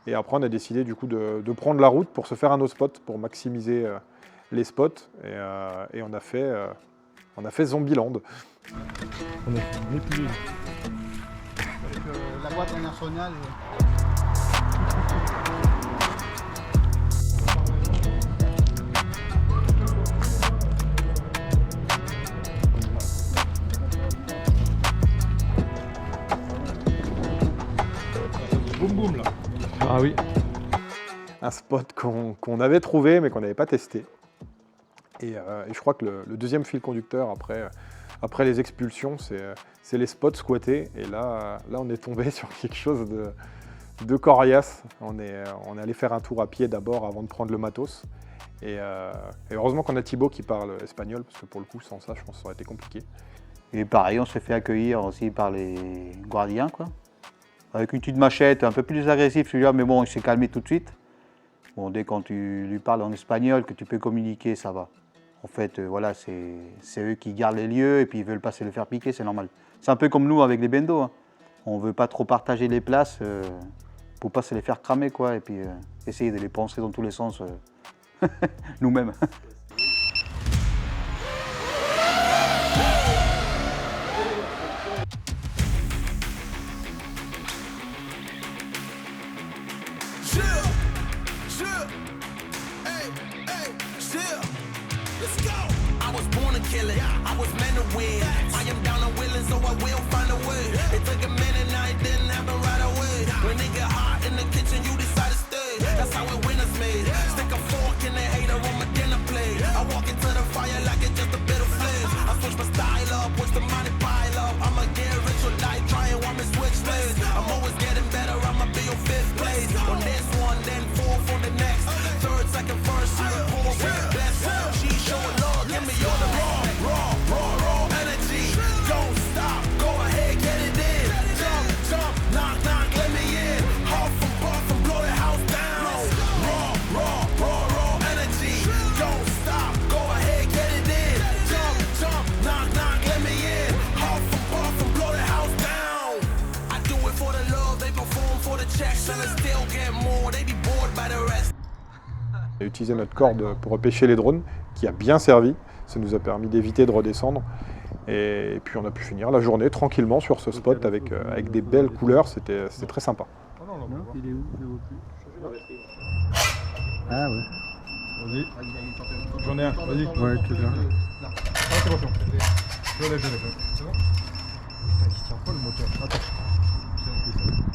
Et après, on a décidé du coup de prendre la route pour se faire un autre spot, pour maximiser les spots. Et on a fait Zombieland. On a fait un épuisé. Avec la boîte en arsenal. Boum boum là. Ah oui. Un spot qu'on avait trouvé mais qu'on n'avait pas testé. Et je crois que le deuxième fil conducteur après les expulsions, c'est les spots squattés. Et là, on est tombé sur quelque chose de coriace. On est allé faire un tour à pied d'abord avant de prendre le matos. Et heureusement qu'on a Thibaut qui parle espagnol, parce que pour le coup, sans ça, je pense que ça aurait été compliqué. Et pareil, on s'est fait accueillir aussi par les gardiens, quoi. Avec une petite machette, un peu plus agressif celui-là, mais bon, il s'est calmé tout de suite. Bon, dès quand tu lui parles en espagnol, que tu peux communiquer, ça va. En fait, voilà, c'est eux qui gardent les lieux et puis ils veulent pas se les faire piquer, c'est normal. C'est un peu comme nous avec les bendos. Hein. On veut pas trop partager les places pour pas se les faire cramer, quoi, et puis essayer de les penser dans tous les sens nous-mêmes. I was meant to win. I am down and willing, so I will find a way. It took a minute, now it didn't happen right away. When it get hot in the kitchen, you decide to stay. That's how it winners made. Stick a fork in the hater on my dinner plate. I walk into the fire like it's just a bit of flames. I switch my style up, watch the money pile up. I'ma get rich or die trying, want me switch lanes. I'm always getting better, I'ma be your 5th place. On this one, then 4th on the next. 3rd, 2nd, 1st, she a poor with the best. She showing love, give me all the raw energy. Don't stop, go ahead, get it in. Jump, jump, knock, knock, let me in. Huff and puff and blow the house down. Raw energy. Don't stop, go ahead, get it in. Jump, jump, knock, knock, let me in. Huff and puff and blow the house down. I do it for the love, they perform for the checks, and I still get more. They be bored by the rest. On a utilisé notre corde pour repêcher les drones, qui a bien servi. Ça nous a permis d'éviter de redescendre. Et puis on a pu finir la journée tranquillement sur ce spot avec des belles couleurs. C'était très sympa. Non, il est où? Je le vois plus. Ah ouais. Vas-y. J'en ai un, vas-y. Ouais, tu l'as. Ah, c'est bon, c'est bon. Je l'ai. C'est bon? Putain, il se tient pas le moteur. Attends. C'est bon, il s'arrête.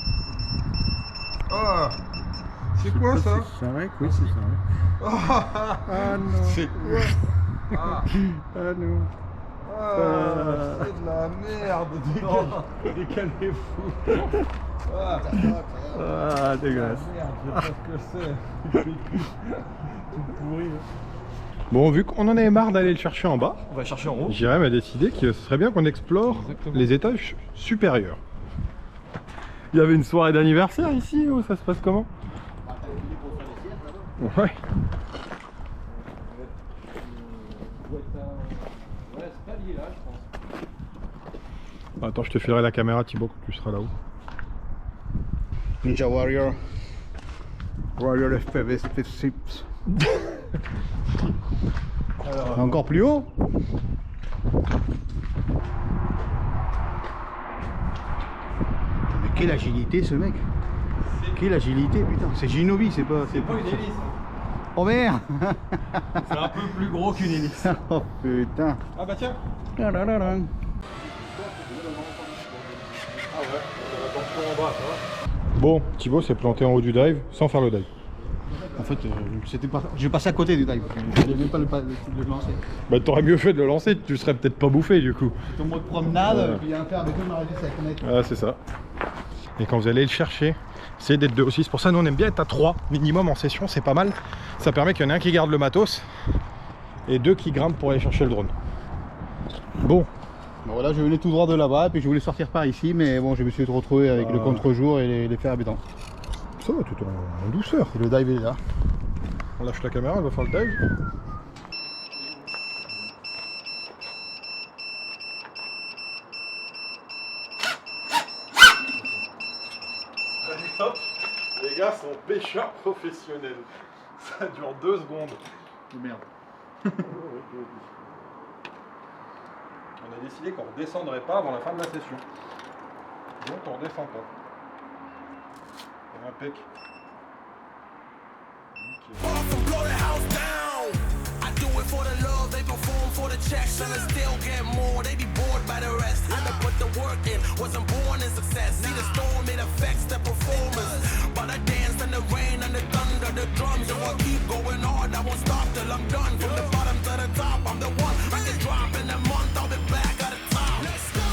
Ah, c'est quoi ça? C'est un rec, oui, c'est ça. Ah non. C'est quoi? Ah, Ah non. c'est de la merde. Décalez-vous. Ah, Ah, dégueulasse. merde, je sais pas ce que c'est. Tout pourri. Bon, vu qu'on en avait marre d'aller le chercher en bas, On va chercher en haut. Jérém a décidé que ce serait bien qu'on explore les étages supérieurs. Il y avait une soirée d'anniversaire ici, ou ça se passe comment? Ouais. Attends, je te filerai la caméra, Thibaut, quand tu seras là-haut. Ninja Warrior. Warrior FPV Spaceships. Encore plus haut. Mais quelle agilité ce mec. Quelle agilité, putain. C'est Ginobi, c'est pas une hélice. Oh merde. C'est un peu plus gros qu'une hélice. Oh putain. Ah bah tiens. Bon, Thibaut s'est planté en haut du dive sans faire le dive. En fait, c'était pas. Je passais à côté du dive. Je n'avais même pas le lancer. Bah t'aurais mieux fait de le lancer, tu serais peut-être pas bouffé du coup. C'était en mode promenade, puis il y a un père de deux m'arrêter ça connecte. Ah c'est ça. Et quand vous allez le chercher, essayez d'être deux aussi. C'est pour ça nous on aime bien être à 3 minimum en session, c'est pas mal. Ça permet qu'il y en ait un qui garde le matos et deux qui grimpent pour aller chercher le drone. Bon. Bon, voilà, je venais tout droit de là-bas, puis je voulais sortir par ici, mais bon, je me suis retrouvé avec le contre-jour et les fers à béton. Ça va, tout en douceur. Et le dive il est là. On lâche la caméra, on va faire le dive. Allez hop, les gars sont pêcheurs professionnels. Ça dure 2 secondes. Merde. On a décidé qu'on ne redescendrait pas avant la fin de la session. Donc on ne redescend pas. Impec. Blow the house down. I do it for the love, they perform for the checks, and I still get more. They be bored by the rest. I done put the work in, wasn't born in success. See the storm, it affects the performance. But I dance in the rain and the thunder, the drums. So I keep going hard, I won't stop till I'm done. From the bottom to the top, I'm the one. I can drop in a month, I'll be back at the top. Let's go.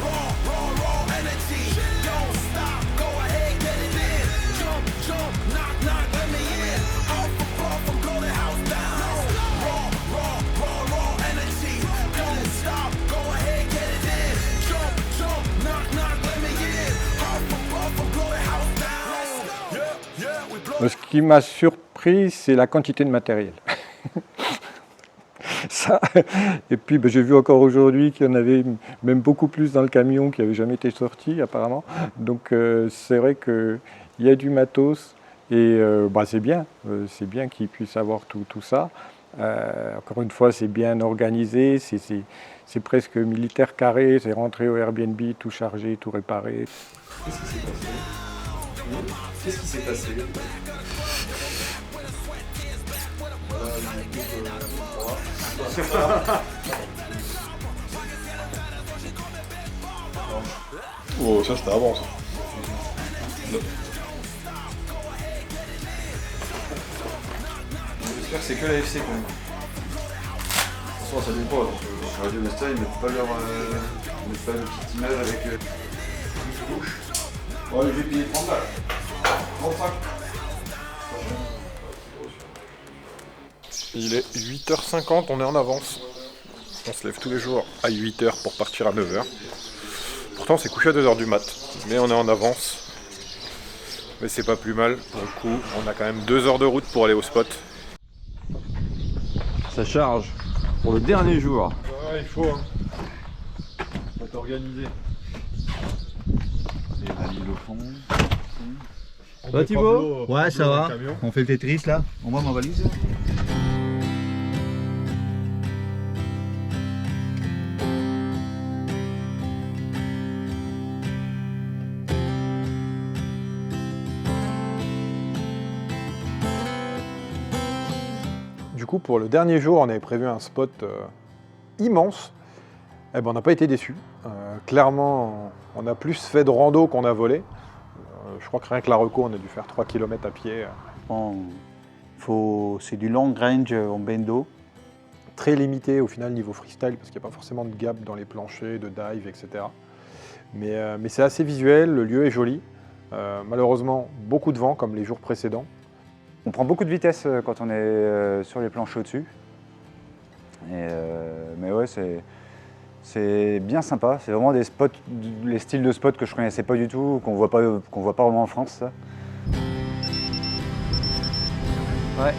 Raw energy. Don't stop, go ahead, get it in. Jump, knock, let me in. Off the ball, from blow the house down. Raw energy. Don't stop, go ahead, get it in. Jump, knock, let me in. Off the ball, from blow the house down. Yeah, we blow. Ce qui m'a surpris, c'est la quantité de matériel. Ça. Et puis j'ai vu encore aujourd'hui qu'il y en avait même beaucoup plus dans le camion qui n'avait jamais été sorti apparemment. Donc c'est vrai qu'il y a du matos et c'est bien qu'ils puissent avoir tout ça. Encore une fois, c'est bien organisé, c'est presque militaire carré, c'est rentré au Airbnb, tout chargé, tout réparé. Qu'est-ce qui s'est passé? Oh, ça c'était avant ça. J'espère que c'est que la FC quand même. Attention, ça dépend pas. Sur Radio Nesta, ils mettent pas le petite image avec une bouche. Bon, allez, je vais payer 30 balles. 35. Il est 8h50, on est en avance. On se lève tous les jours à 8h pour partir à 9h. Pourtant, c'est couché à 2h du mat, mais on est en avance. Mais c'est pas plus mal. Pour le coup, on a quand même 2 heures de route pour aller au spot. Ça charge pour le dernier jour. Ouais, il faut. Hein. Faut t'organiser. Les valises au fond. Ça va Thibaut? Ouais, ça va. On fait le Tetris là. On voit ma valise. Du coup, pour le dernier jour, on avait prévu un spot immense. Eh ben, on n'a pas été déçus. Clairement, on a plus fait de rando qu'on a volé. Je crois que rien que la Reco, on a dû faire 3 km à pied. C'est du long range en bendo. Très limité au final niveau freestyle parce qu'il n'y a pas forcément de gap dans les planchers, de dive, etc. Mais c'est assez visuel, le lieu est joli. Malheureusement, beaucoup de vent comme les jours précédents. On prend beaucoup de vitesse quand on est sur les planches au-dessus. Mais ouais, c'est bien sympa. C'est vraiment des spots, les styles de spots que je connaissais pas du tout, qu'on voit pas vraiment en France. Ça. Ouais.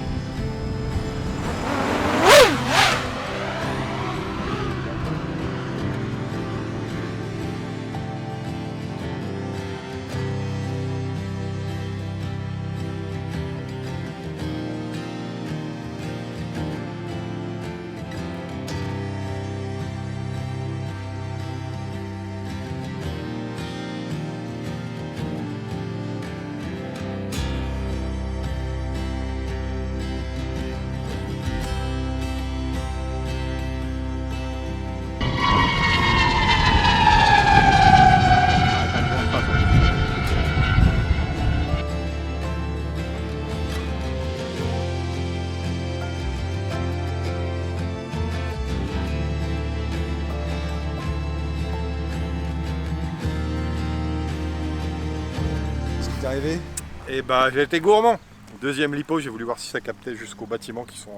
Arrivé. Et bah j'ai été gourmand. Deuxième lipo, j'ai voulu voir si ça captait jusqu'aux bâtiments qui sont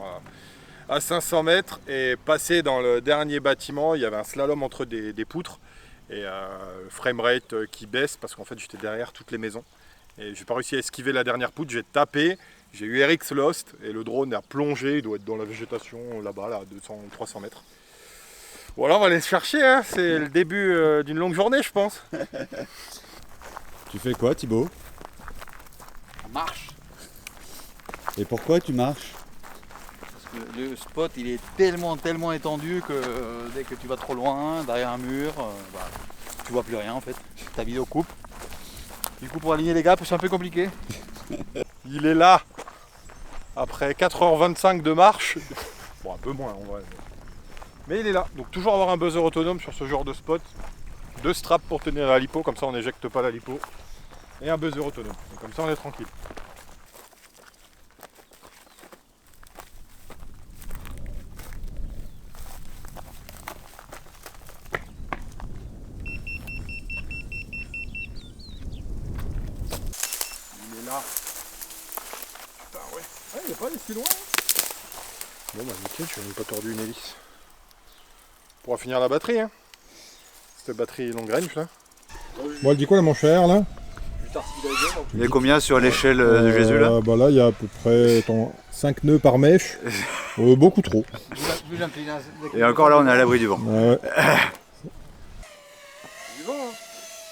à 500 mètres. Et passé dans le dernier bâtiment, il y avait un slalom entre des poutres. Et framerate qui baisse parce qu'en fait j'étais derrière toutes les maisons. Et j'ai pas réussi à esquiver la dernière poutre, j'ai tapé. J'ai eu RX Lost et le drone a plongé, il doit être dans la végétation là-bas, là, à 200-300 mètres. Voilà, on va aller se chercher, hein. C'est le début d'une longue journée je pense. Tu fais quoi Thibaut? Marche. Et pourquoi tu marches? Parce que le spot il est tellement étendu que dès que tu vas trop loin, derrière un mur, tu vois plus rien en fait. Ta vidéo coupe. Du coup pour aligner les gaps c'est un peu compliqué. Il est là. Après 4h25 de marche. Bon un peu moins en vrai. Mais il est là. Donc toujours avoir un buzzer autonome sur ce genre de spot. 2 straps pour tenir la lipo, comme ça on n'éjecte pas la lipo. Et un buzzer autonome. Donc comme ça on est tranquille. Il est là. Putain ouais. Ah, il est pas allé si loin. Bon bah nickel, je n'ai pas tordu une hélice. On pourra finir la batterie hein. Cette batterie long range là. Bon, elle dit quoi la manchère là? Il y a combien sur l'échelle de Jésus là? Bah là il y a à peu près 5 nœuds par mèche. Beaucoup trop. Et encore là on est à l'abri du vent. Ouais. Du vent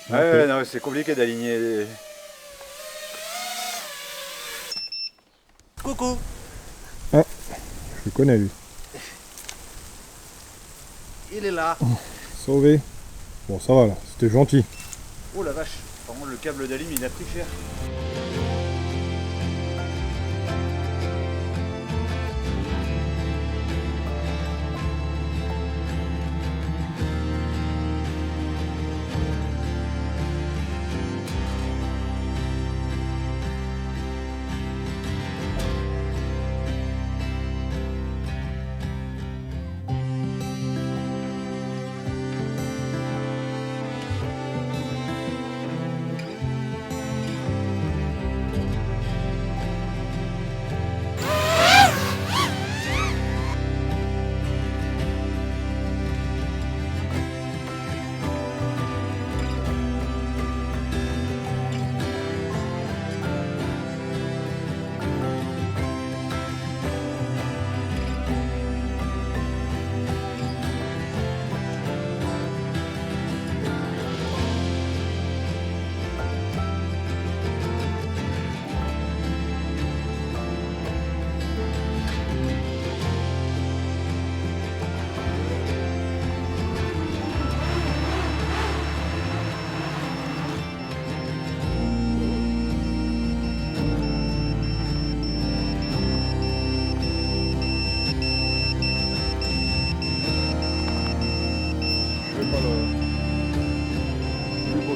hein. Ouais, non, c'est compliqué d'aligner les... Coucou. Ah, je le connais lui. Il est là. Sauvé. Bon ça va là, c'était gentil. Oh la vache, par contre le câble d'alim il a pris cher.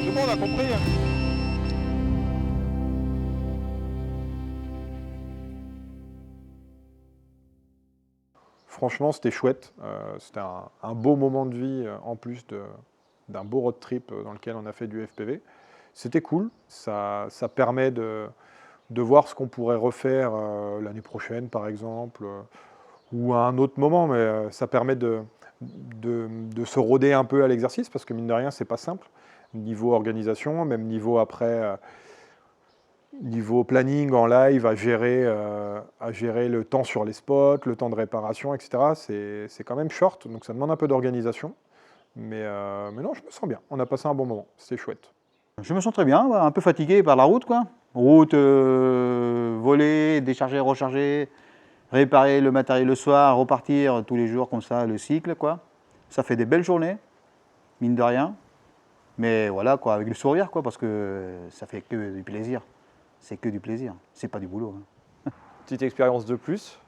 C'est bon, on a compris. Hein. franchement, c'était chouette. C'était un beau moment de vie, en plus d'un beau road trip dans lequel on a fait du FPV. C'était cool. Ça permet de voir ce qu'on pourrait refaire l'année prochaine, par exemple, ou à un autre moment. Mais ça permet de se roder un peu à l'exercice, parce que mine de rien, c'est pas simple. Niveau organisation, même niveau après... niveau planning en live, à gérer le temps sur les spots, le temps de réparation, etc. C'est quand même short, donc ça demande un peu d'organisation. Mais non, je me sens bien. On a passé un bon moment, c'était chouette. Je me sens très bien, un peu fatigué par la route, quoi. Route, voler, décharger, recharger, réparer le matériel le soir, repartir tous les jours comme ça, le cycle, quoi. Ça fait des belles journées, mine de rien. Mais voilà, quoi, avec le sourire, quoi, parce que ça fait que du plaisir. C'est que du plaisir, c'est pas du boulot. Hein. Petite expérience de plus,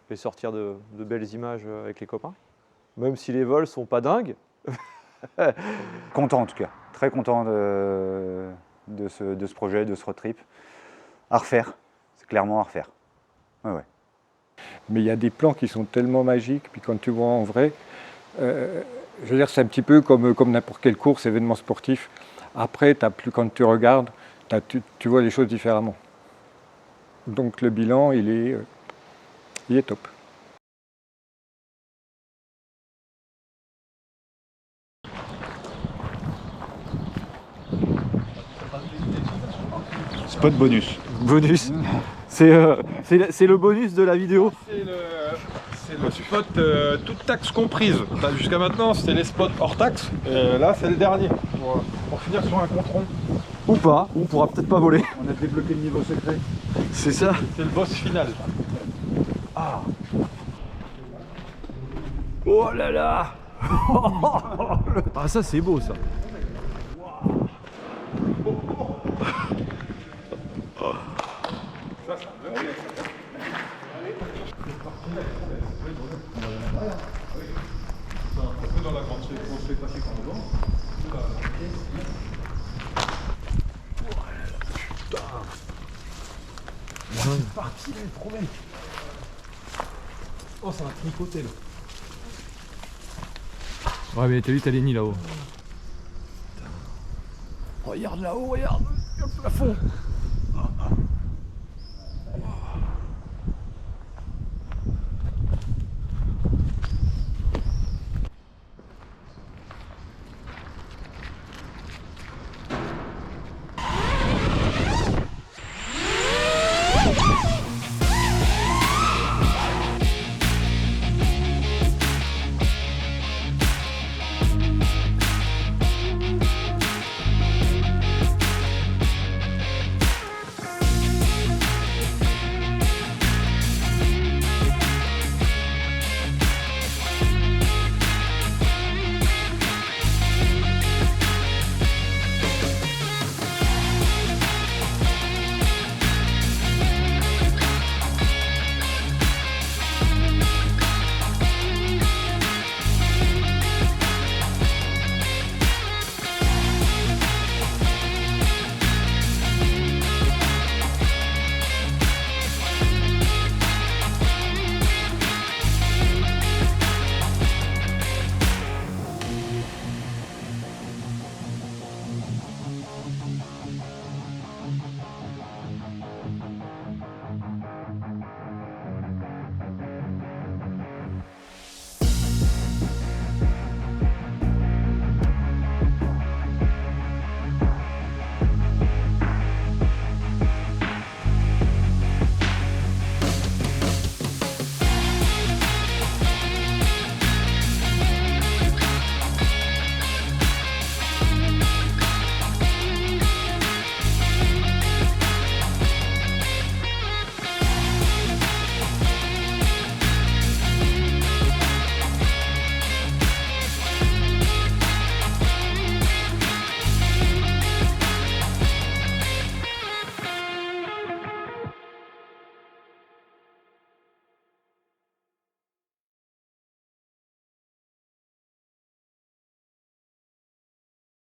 et sortir de belles images avec les copains. Même si les vols sont pas dingues. Content en tout cas, très content de ce projet, de ce road trip. À refaire, c'est clairement à refaire. Ouais. Mais il y a des plans qui sont tellement magiques, puis quand tu vois en vrai, je veux dire, c'est un petit peu comme n'importe quelle course, événement sportif. Après, quand tu regardes, tu vois les choses différemment. Donc le bilan, il est top. Spot bonus. Bonus. C'est le bonus de la vidéo. C'est le spot toute taxe comprise. Jusqu'à maintenant, c'était les spots hors taxe. Et là, c'est le dernier. Pour finir sur un compte rond. Ou pas, on pourra peut-être pas voler. On a débloqué le niveau secret. C'est ça. C'est le boss final. Ah. Oh là là. Ah ça c'est beau ça. C'est parti, là, trop belle. Oh, ça va tricoter là. Ouais, mais t'as vu, t'as les nids là-haut. Regarde là-haut, regarde le plafond.